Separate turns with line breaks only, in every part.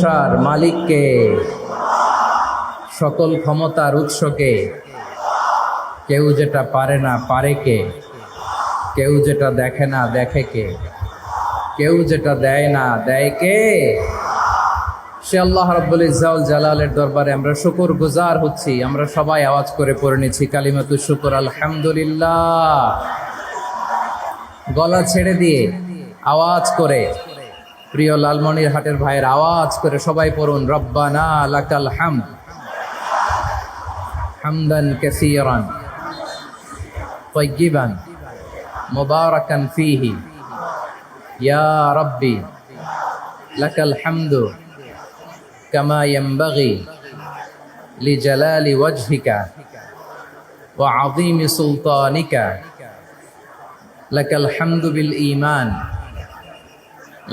প্রশংসার মালিককে, সকল ক্ষমতার উৎসকে। কেউ যেটা পারে না পারে কে, কেউ যেটা দেখে না দেখে কে, কেউ যেটা দেয় না দেয় কে? সে আল্লাহ রাব্বুল ইজ্জা ওয়াল জালালের দরবারে আমরা শুকর গুজার হচ্ছি। আমরা সবাই আওয়াজ করে পড়ে নিচ্ছি কালিমাতু শুকর, আলহামদুলিল্লাহ। গলা ছেড়ে দিয়ে আওয়াজ করে, প্রিয় লালমনিরহাটের ভাইয়ের আওয়াজ করে সবাই পড়ুন, রব্বানা লাকাল হামদ হামদান কাসীরান তাইয়্যিবান মুবারাকান ফীহি ইয়া রাব্বি লাকাল হামদু কামা ইয়ানবাগি লিজালালি ওয়াজহিকা ওয়া আযীমি সুলতানিকা। লাকাল হামদু বিল ঈমান,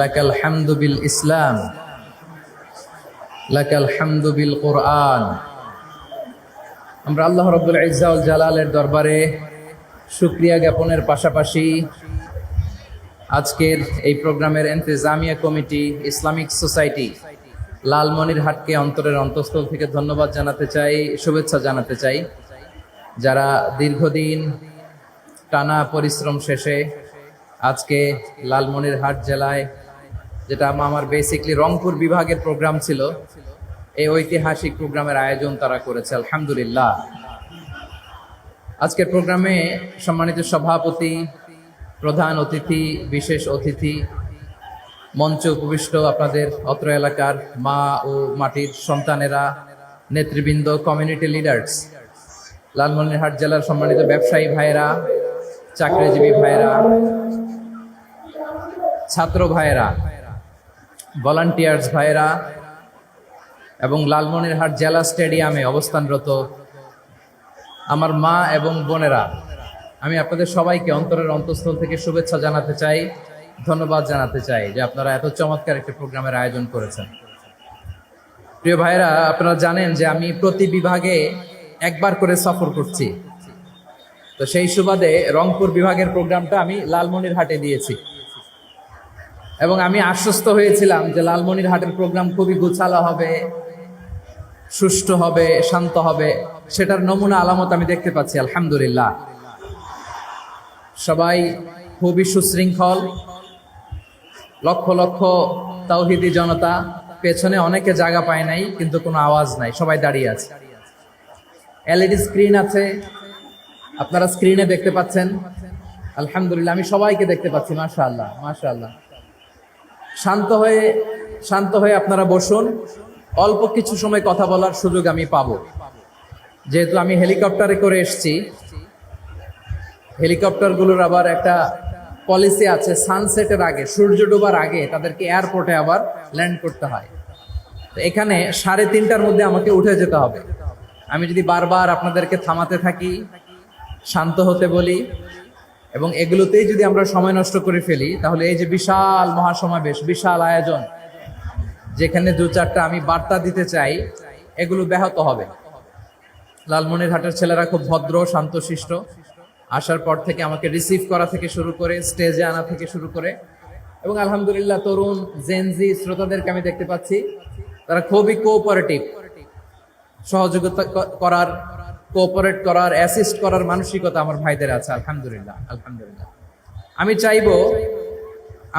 লাকাল হামদু বিল ইসলাম, লাকাল হামদু বিল কুরআন। আমরা আল্লাহ রাব্বুল ইজ্জা ওয়াল জালালের দরবারে শুকরিয়া জ্ঞাপনের পাশাপাশি আজকের এই প্রোগ্রামের ইন্তেজামিয়া কমিটি, ইসলামিক সোসাইটি লালমনিরহাটকে অন্তরের অন্তঃস্থল থেকে ধন্যবাদ জানাতে চাই, শুভেচ্ছা জানাতে চাই। যারা দীর্ঘদিন টানা পরিশ্রম শেষে আজকে লালমনিরহাট জেলায়, যেটা আমার বেসিকলি রংপুর বিভাগের প্রোগ্রাম ছিল, এই ঐতিহাসিক প্রোগ্রামের আয়োজন তারা করেছে, আলহামদুলিল্লাহ। আজকের প্রোগ্রামে সম্মানিত সভাপতি, প্রধান অতিথি, বিশেষ অতিথি, মঞ্চে উপবিষ্ট আপনাদের অত্র এলাকার মা ও মাটির সন্তানেরা, নেতৃবৃন্দ, কমিউনিটি লিডার্স, লালমনিরহাট জেলার সম্মানিত ব্যবসায়ী ভাইয়েরা, চাকরিজীবী ভাইয়েরা, ছাত্র ভাইয়েরা, ভলান্টিয়ার্স ভাইয়েরা এবং লালমনিরহাট জেলা স্টেডিয়ামে অবস্থানরত আমার মা এবং বোনেরা, আমি আপনাদের সবাইকে অন্তরের অন্তঃস্থল থেকে শুভেচ্ছা জানাতে চাই, ধন্যবাদ জানাতে চাই যে আপনারা এত চমৎকার একটি প্রোগ্রামের আয়োজন করেছেন। প্রিয় ভাইয়েরা, আপনারা জানেন যে আমি প্রতি বিভাগে একবার করে সফর করছি। তো সেই সুবাদে রংপুর বিভাগের প্রোগ্রামটা আমি লালমনিরহাটে দিয়েছি এবং আমি আশ্বস্ত হয়েছিলাম যে লালমনিরহাটের প্রোগ্রাম খুবই গুছালো হবে, সুষ্ঠু হবে, শান্ত হবে। সেটার নমুনা আলামত আমি দেখতে পাচ্ছি, আলহামদুলিল্লাহ। সবাই খুবই সুশৃঙ্খল, লক্ষ লক্ষ তাওহীদি জনতা, পেছনে অনেকে জায়গা পায় নাই কিন্তু কোনো আওয়াজ নাই, সবাই দাঁড়িয়ে আছে। এলইডি স্ক্রিন আছে, আপনারা স্ক্রিনে দেখতে পাচ্ছেন, আলহামদুলিল্লাহ। আমি সবাইকে দেখতে পাচ্ছি, মাশাআল্লাহ মাশাআল্লাহ। শান্ত হয়ে আপনারা বসুন, অল্প কিছু সময় কথা বলার সুযোগ আমি পাবো। যেহেতু আমি হেলিকপ্টারে করে এসেছি, হেলিকপ্টারগুলোর আবার একটা পলিসি আছে, সানসেটের আগে, সূর্য ডোবার আগে তাদেরকে এয়ারপোর্টে আবার ল্যান্ড করতে হয়। তো এখানে 3:30টার মধ্যে আমাকে উঠে যেতে হবে। আমি যদি বারবার আপনাদেরকে থামাতে থাকি, শান্ত হতে বলি এবং এগুলোতেই যদি আমরা সময় নষ্ট করে ফেলি, তাহলে এই যে বিশাল মহাসমাবেশ, বিশাল আয়োজন, যেখানে 2-4টা আমি বার্তা দিতে চাই, এগুলো ব্যাহত হবে। লালমনিরহাটের ছেলেরা খুব ভদ্র, শান্তশিষ্ট। আসার পর থেকে আমাকে রিসিভ করা থেকে শুরু করে স্টেজে আনা থেকে শুরু করে, এবং আলহামদুলিল্লাহ তরুণ জেনজি শ্রোতাদেরকে আমি দেখতে পাচ্ছি, তারা খুবই কোঅপারেটিভ, সহযোগিতা করার, কোঅপারেট করার, অ্যাসিস্ট করার মানসিকতা আমার ভাইদের আছে, আলহামদুলিল্লাহ আলহামদুলিল্লাহ। আমি চাইবো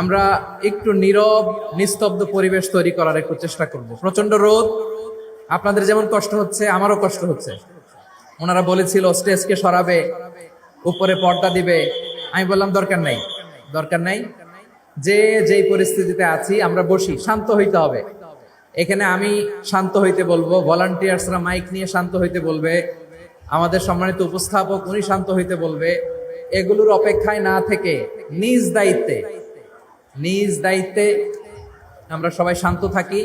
আমরা একটু নীরব, নিস্তব্ধ পরিবেশ তৈরি করার একটু চেষ্টা করব। প্রচন্ড রোদ, আপনাদের যেমন কষ্ট হচ্ছে আমারও কষ্ট হচ্ছে। ওনারা বলেছিল স্টেজকে সরাবে, উপরে পর্দা দিবে। আমি বললাম দরকার নাই, দরকার নাই। যেই পরিস্থিতিতে আছি আমরা বসি, শান্ত হইতে হবে। এখানে আমি শান্ত হইতে বলবো, ভলান্টিয়ার্সরা মাইক নিয়ে শান্ত হইতে বলবে, আমাদের সম্মানিত উপস্থাপক উনি শান্ত হইতে বলবে। এগুলোর অপেক্ষায় না থেকে নিজ দায়িত্বে আমরা সবাই শান্ত থাকি,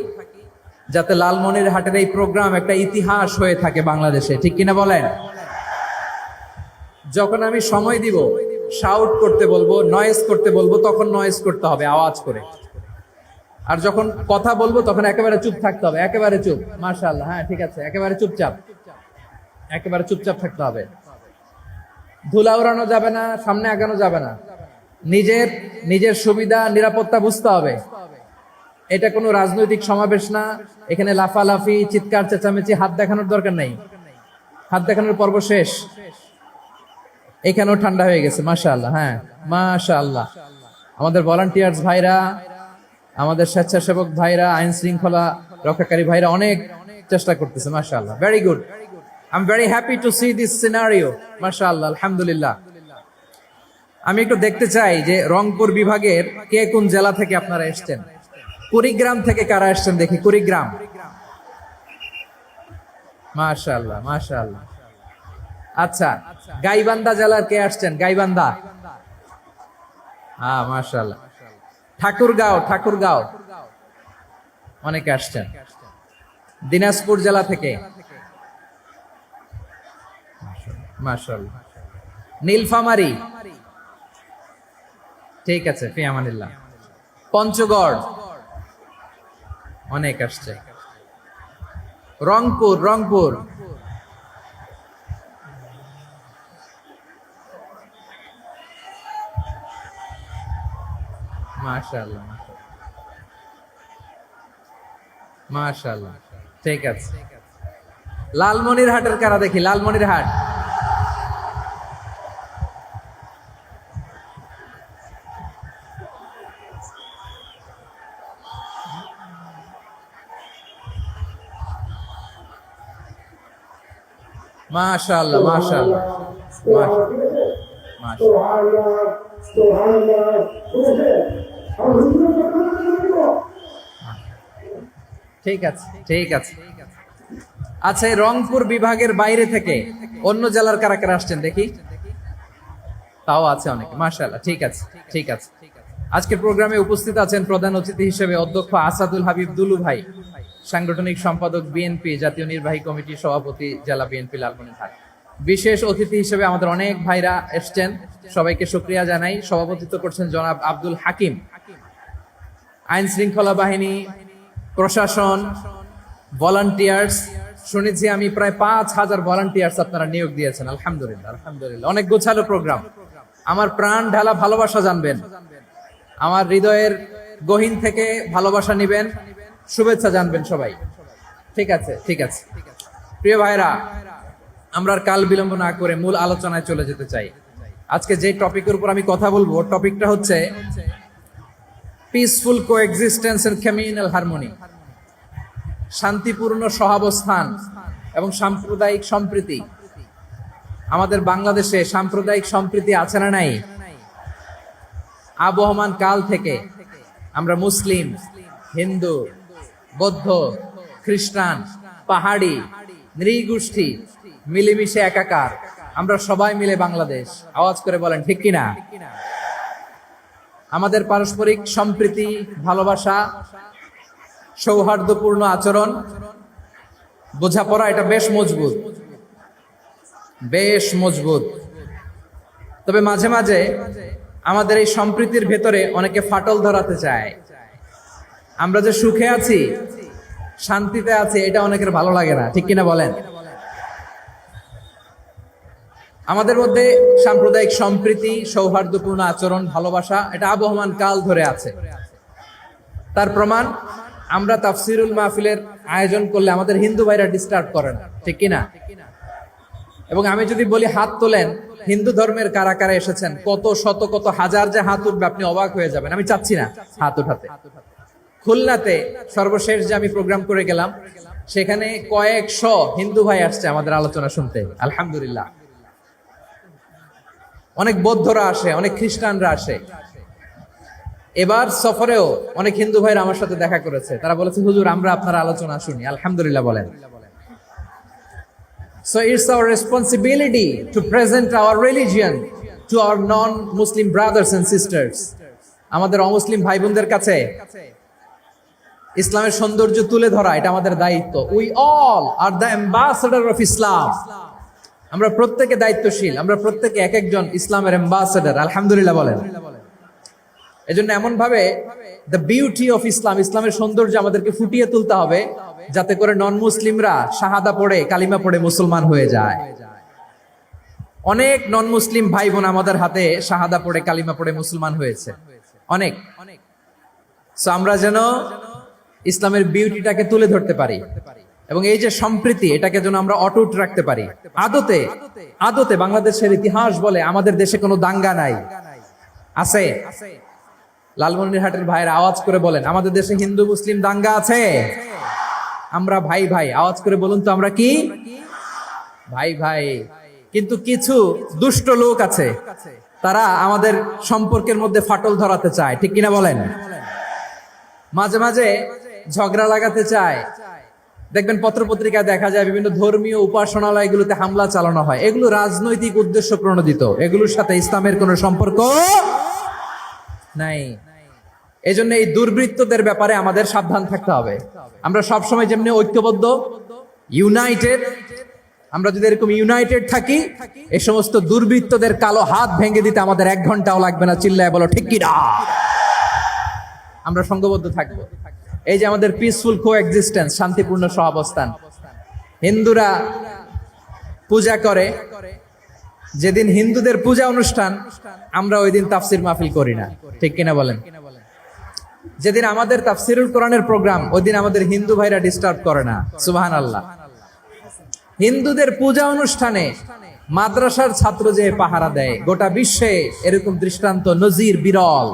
যাতে লালমনিরহাটের এই প্রোগ্রাম একটা ইতিহাস হয়ে থাকে বাংলাদেশে, ঠিক কিনা বলেন? যখন আমি সময় দিব, শাউট করতে বলবো, নয়েজ করতে বলবো, তখন নয়েজ করতে হবে আওয়াজ করে। আর যখন কথা বলবো তখন একেবারে চুপ থাকতে হবে, একেবারে চুপ। মাশাআল্লাহ, হ্যাঁ ঠিক আছে, একেবারে চুপচাপ, একেবারে চুপচাপ থাকতে হবে। ধুলা উড়ানো যাবে না, সামনে আগানো যাবে না। নিজের সুবিধা, নিরাপত্তা বুঝতে হবে। এটা কোনো রাজনৈতিক সমাবেশ না, এখানে লাফালাফি চিৎকার চেঁচামেচি হাত দেখানোর দরকার নেই। হাত দেখানোর পর্ব শেষ। এখানেও ঠান্ডা হয়ে গেছে, মাশাআল্লাহ। হ্যাঁ, মাশাআল্লাহ। আমাদের ভলান্টিয়ার্স ভাইরা, আমাদের স্বেচ্ছাসেবক ভাইরা, আইন শৃঙ্খলা রক্ষাকারী ভাইরা অনেক চেষ্টা করতেছে, মাশাআল্লাহ। Very good. I am very happy to C this scenario, মাশাআল্লাহ, আলহামদুলিল্লাহ। আমি একটু দেখতে চাই যে রংপুর বিভাগের কে কোন জেলা থেকে আপনারা এসেছেন। কুড়িগ্রাম থেকে কারা এসেছেন দেখি, কুড়িগ্রাম। মাশাআল্লাহ, মাশাআল্লাহ। আচ্ছা, গাইবান্ধা জেলার কে আসছেন? গাইবান্ধা, হ্যাঁ, মাশাআল্লাহ। ঠাকুরগাঁও, ঠাকুরগাঁও অনেকে আসছেন। দিনাজপুর জেলা থেকে, মাশাআল্লাহ। নীলফামারী, ঠিক আছে, ফি আমানিল্লাহ। পঞ্চগড় অনেক আসছে। রংপুর, রংপুর, মাশাআল্লাহ, মাশাআল্লাহ, ঠিক আছে। লালমনিরহাটের কারা দেখি, লালমনিরহাট, মাশাআল্লাহ, মাশাআল্লাহ, ঠিক আছে, ঠিক আছে। আচ্ছা, এই রংপুর বিভাগের বাইরে থেকে অন্য জেলার কারা কারা আসছেন দেখি, তাও আছে অনেকে, মাশাআল্লাহ, ঠিক আছে, ঠিক আছে। আজকের প্রোগ্রামে উপস্থিত আছেন প্রধান অতিথি হিসেবে অধ্যক্ষ আসাদুল হাবিব দুলু ভাই, সাংগঠনিক সম্পাদক বিএনপি, জাতীয় নির্বাহী কমিটির সভাপতি, জেলা বিএনপি লালমনিরহাট। বিশেষ অতিথি হিসেবে আমাদের অনেক ভাইরা এসছেন, সবাইকে শুকরিয়া জানাই। সভাপতিত্ব করছেন জনাব আব্দুল হাকিম। আইন শৃঙ্খলা বাহিনী, প্রশাসন, ভলান্টিয়ার্স, শুনেছি আমি প্রায় 5,000 ভলান্টিয়ার্স আপনারা নিয়োগ দিয়েছেন, আলহামদুলিল্লাহ, আলহামদুলিল্লাহ। অনেক গোছালো প্রোগ্রাম। আমার প্রাণ ঢালা ভালোবাসা জানবেন, আমার হৃদয়ের গহীন থেকে ভালোবাসা নিবেন, শুভেচ্ছা জানবেন সবাই, ঠিক আছে, ঠিক আছে। প্রিয় ভাইরা, আমরা আর কাল বিলম্ব না করে মূল আলোচনায় চলে যেতে চাই। আজকে যে টপিকের উপর আমি কথা বলবো, টপিকটা হচ্ছে peaceful coexistence and communal harmony, শান্তিপূর্ণ সহাবস্থান এবং সাম্প্রদায়িক সম্প্রীতি। আমাদের বাংলাদেশে সাম্প্রদায়িক সম্প্রীতি আছে না নাই? আবহমান কাল থেকে আমরা মুসলিম, হিন্দু, বৌদ্ধ, খ্রিস্টান, পাহাড়ি, নৃগোষ্ঠী মিলেমিশে একাকার, আমরা সবাই মিলে বাংলাদেশ। আওয়াজ করে বলেন ঠিক কিনা? আমাদের পারস্পরিক সম্প্রীতি, ভালোবাসা, সৌহার্দ্যপূর্ণ আচরণ, বোঝাপড়া, এটা বেশ মজবুত, বেশ মজবুত। তবে মাঝে মাঝে আমাদের এই সম্প্রীতির ভেতরে অনেকে ফাটল ধরাতে চায়। আমরা যে সুখে আছি, শান্তিতে আছি, এটা অনেকের ভালো লাগে না, ঠিক কিনা বলেন? আমাদের মধ্যে সাম্প্রদায়িক সম্প্রীতি, সৌহার্দ্যপূর্ণ আচরণ, ভালোবাসা, এটা আবহমান কাল ধরে আছে। তার প্রমাণ, আমরা তাফসিরুল মাহফিলের আয়োজন করলে আমাদের হিন্দু ভাইরা ডিস্টার্ব করে না, ঠিক কিনা? এবং আমি যদি বলি হাত তোলেন, হিন্দু ধর্মের কারা কারা এসেছেন, কত শত কত হাজার যে হাত উঠবে, আপনি অবাক হয়ে যাবেন। আমি চাচ্ছি না হাত উঠাতে। খুলনাতে সর্বশেষ যে আমি প্রোগ্রাম করে গেলাম, সেখানে কয়েকশো হিন্দু ভাই আসছে আমাদের আলোচনা শুনতে, আলহামদুলিল্লাহ। অনেক বৌদ্ধরা আসে, অনেক খ্রিস্টানরা আসে। এবার সফরেও অনেক হিন্দু ভাইরা আমার সাথে দেখা করেছে, তারা বলেছে হুজুর আমরা আপনার আলোচনা শুনি, আলহামদুলিল্লাহ বলেন। So it's our responsibility to present our religion to our non-Muslim brothers and sisters. আমাদের অমুসলিম ভাই বোনদের কাছে ইসলামের সৌন্দর্য তুলে ধরা, এটা আমাদের দায়িত্ব। We all are the ambassador of Islam. আমরা প্রত্যেকে দায়িত্বশীল, আমরা প্রত্যেকে এক একজন ইসলামের অ্যাম্বাসেডর, আলহামদুলিল্লাহ বলেন। এজন্য এমন ভাবে দ্য বিউটি অফ ইসলাম, ইসলামের সৌন্দর্য আমাদেরকে ফুটিয়ে তুলতে হবে, যাতে করে নন মুসলিমরা শাহাদা পড়ে, কালিমা পড়ে মুসলমান হয়ে যায়। অনেক নন মুসলিম ভাই বোন আমাদের হাতে শাহাদা পড়ে, কালিমা পড়ে মুসলমান হয়েছে, অনেক। সো আমরা যেন ইসলামের বিউটিটাকে তুলে ধরতে পারি, এবং এই যে সম্প্রীতি এটাকে যেন আমরা অটুট রাখতে পারি। আদতে আদতে বাংলাদেশের ইতিহাস বলে আমাদের দেশে কোনো দাঙ্গা নাই, আছে? লালমনিরহাটের ভাইয়ের আওয়াজ করে বলেন, আমাদের দেশে হিন্দু মুসলিম দাঙ্গা আছে? আমরা ভাই ভাই, আওয়াজ করে বলুন তো আমরা কি ভাই ভাই। কিন্তু কিছু দুষ্ট লোক আছে, তারা আমাদের সম্পর্কের মধ্যে ফাটল ধরাতে চায়, ঠিক কিনা বলেন? মাঝে মাঝে ঝগড়া লাগাতে চায়। দেখবেন পত্রপত্রিকায় দেখা যায় বিভিন্ন ধর্মীয় উপাসনালয়গুলোতে হামলা চালানো হয়। এগুলো রাজনৈতিক উদ্দেশ্য প্রণোদিত, এগুলোর সাথে ইসলামের কোনো সম্পর্ক নাই। এজন্য এই দুর্বৃত্তদের ব্যাপারে আমাদের সাবধান থাকতে হবে। আমরা সবসময় যেমনি ঐক্যবদ্ধ, ইউনাইটেড, আমরা যদি এরকম ইউনাইটেড থাকি, এই সমস্ত দুর্বৃত্তদের কালো হাত ভেঙে দিতে আমাদের 1 ঘন্টাও লাগবে না। চিল্লায় বলো ঠিক কি না? আমরা সংঘবদ্ধ থাকবো। এই যে আমাদের পিসফুল কোএক্সিস্টেন্স, শান্তিপূর্ণ সহাবস্থান। হিন্দুরা পূজা করে, যেদিন হিন্দুদের পূজা অনুষ্ঠান আমরা ওই দিন তাফসির মাহফিল করি না, ঠিক কিনা বলেন? যেদিন আমাদের তাফসিরুল কোরআনের প্রোগ্রাম, ওই দিন আমাদের হিন্দু ভাইরা ডিস্টার্ব করে না। সুবহানাল্লাহ। হিন্দুদের পূজা অনুষ্ঠানে মাদ্রাসার ছাত্র যে পাহারা দেয়, গোটা বিশ্বে এরকম দৃষ্টান্ত নজির বিরল।